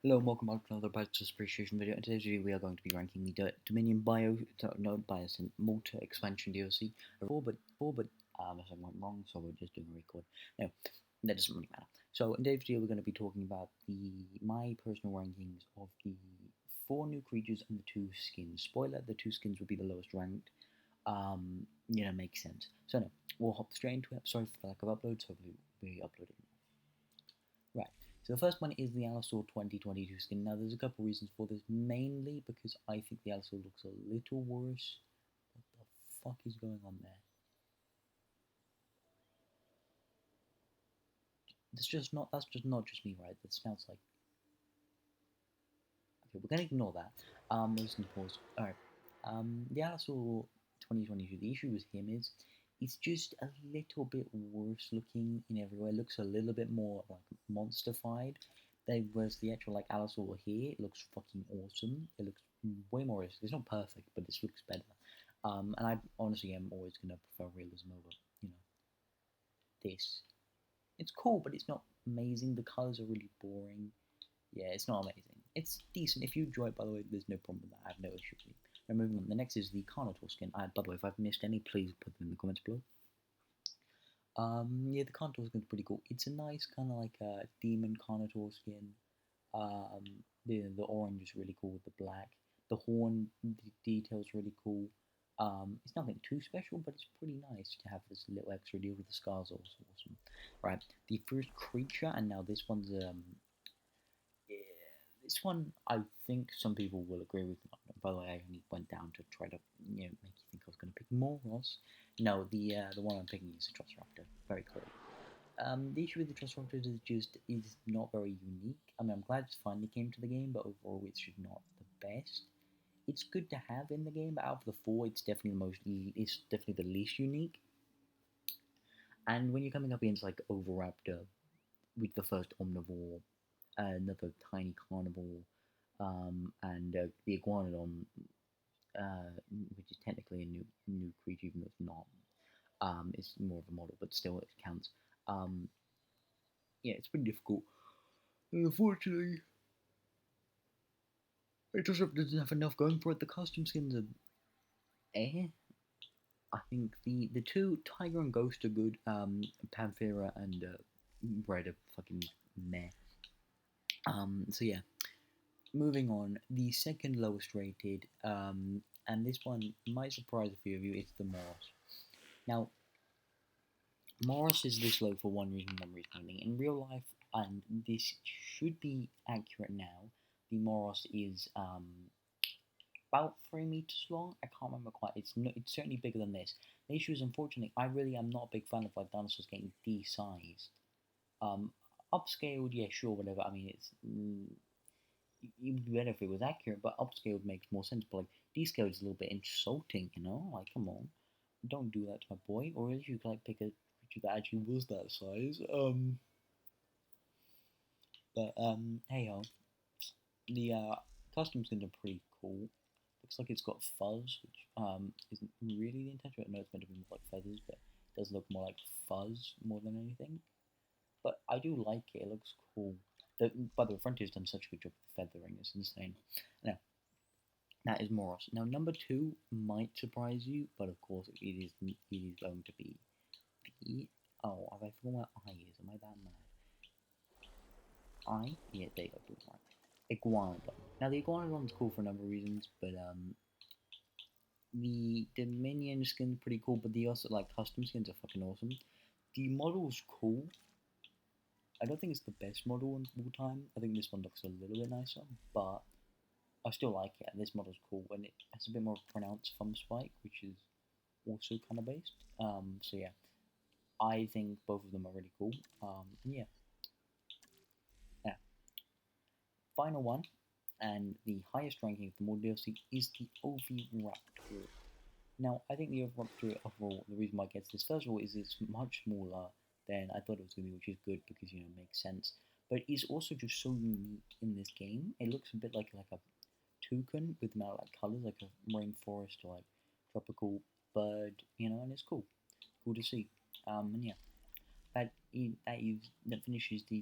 Hello and welcome back to another Purchase Appreciation video. In today's video we are going to be ranking the Dominion Malta expansion DLC. Something went wrong, so we're just doing a record. No, that doesn't really matter. So in today's video we're going to be talking about my personal rankings of the 4 new creatures and the 2 skins. Spoiler, the 2 skins will be the lowest ranked. Makes sense. So no, we'll hop straight into it. Sorry for the lack of uploads, hopefully we upload it. Right. So the first one is the Alisaur 2022 skin. Now there's a couple reasons for this, mainly because I think the Alisaur looks a little worse. What the fuck is going on there? That's just not just me, right? That smells like. Okay, we're gonna ignore that. Listen, pause. Alright. The Alisaur 2022, the issue with him is it's just a little bit worse looking in every way. It looks a little bit more like monsterfied. Whereas the actual like Alisaur here, it looks fucking awesome. It looks way more realistic. It's not perfect, but this looks better. And I honestly am always gonna prefer realism over, you know, this. It's cool, but it's not amazing. The colors are really boring. Yeah, it's not amazing. It's decent. If you enjoy it, by the way, there's no problem with that. I have no issue with it. Now, moving on. The next is the Carnotaur skin. By the way, if I've missed any, please put them in the comments below. Yeah, the Carnotaur skin's pretty cool. It's a nice kind of like a demon Carnotaur skin. Um, the orange is really cool with the black. The horn detail's really cool. It's nothing too special, but it's pretty nice to have this little extra deal with the scars. Also awesome. Right, the first creature, and now this one's yeah, this one I think some people will agree with me. By the way, I only went down to try to make you think I was going to pick Moros. No, the one I'm picking is a Trust very clearly. The issue with the Trust is not very unique. I mean, I'm glad it finally came to the game, but overall it's just not the best. It's good to have in the game, but out of the 4, it's definitely the least unique. And when you're coming up against like Overraptor with the first Omnivore, another tiny carnivore, and the Iguanodon, which is technically a new creature, even though it's not. It's more of a model, but still it counts. Yeah, it's pretty difficult. And unfortunately, it just doesn't have enough going for it. The costume skins are eh. I think the 2 Tiger and Ghost are good. Panthera and Red are fucking meh. So yeah, moving on, the second lowest rated, and this one might surprise a few of you, it's the Moros. Now, Moros is this low for one reason only. In real life, and this should be accurate now, the Moros is about 3 meters long. I can't remember quite. It's certainly bigger than this. The issue is, unfortunately, I really am not a big fan of like dinosaurs getting de-sized. Um, Upscaled, yeah, sure, whatever. I mean, it would be better if it was accurate, but upscaled makes more sense. But like descaled is a little bit insulting, you know? Like, come on, don't do that to my boy. Or else you could like pick a creature that actually was that size. Hey ho, the custom skins are pretty cool. Looks like it's got fuzz, which isn't really the intention. I know it's meant to be more like feathers, but it does look more like fuzz more than anything. But I do like it. It looks cool. By the way, Frontier's done such a good job with feathering. It's insane. Now, that is Moros. Now, number 2 might surprise you, but of course it is going to be the... Oh, have I forgotten what I is? Am I that mad? Yeah, there you go, blue one. Iguanodon. Now, the Iguanodon's cool for a number of reasons, but the Dominion skin's pretty cool, but the also, like, custom skins are fucking awesome. The model's cool. I don't think it's the best model in all time. I think this one looks a little bit nicer, but I still like it, and this model's cool, and it has a bit more pronounced thumb spike, which is also kind of based. So yeah, I think both of them are really cool. And yeah. Now, final one, and the highest ranking of the mod DLC is the Oviraptor. Now, I think the Oviraptor overall, the reason why it gets this, first of all, is it's much smaller than I thought it was going to be, which is good because, you know, it makes sense. But it's also just so unique in this game. It looks a bit like a toucan with more like colors, like a rainforest or like tropical bird, you know, and it's cool to see. And yeah, that finishes the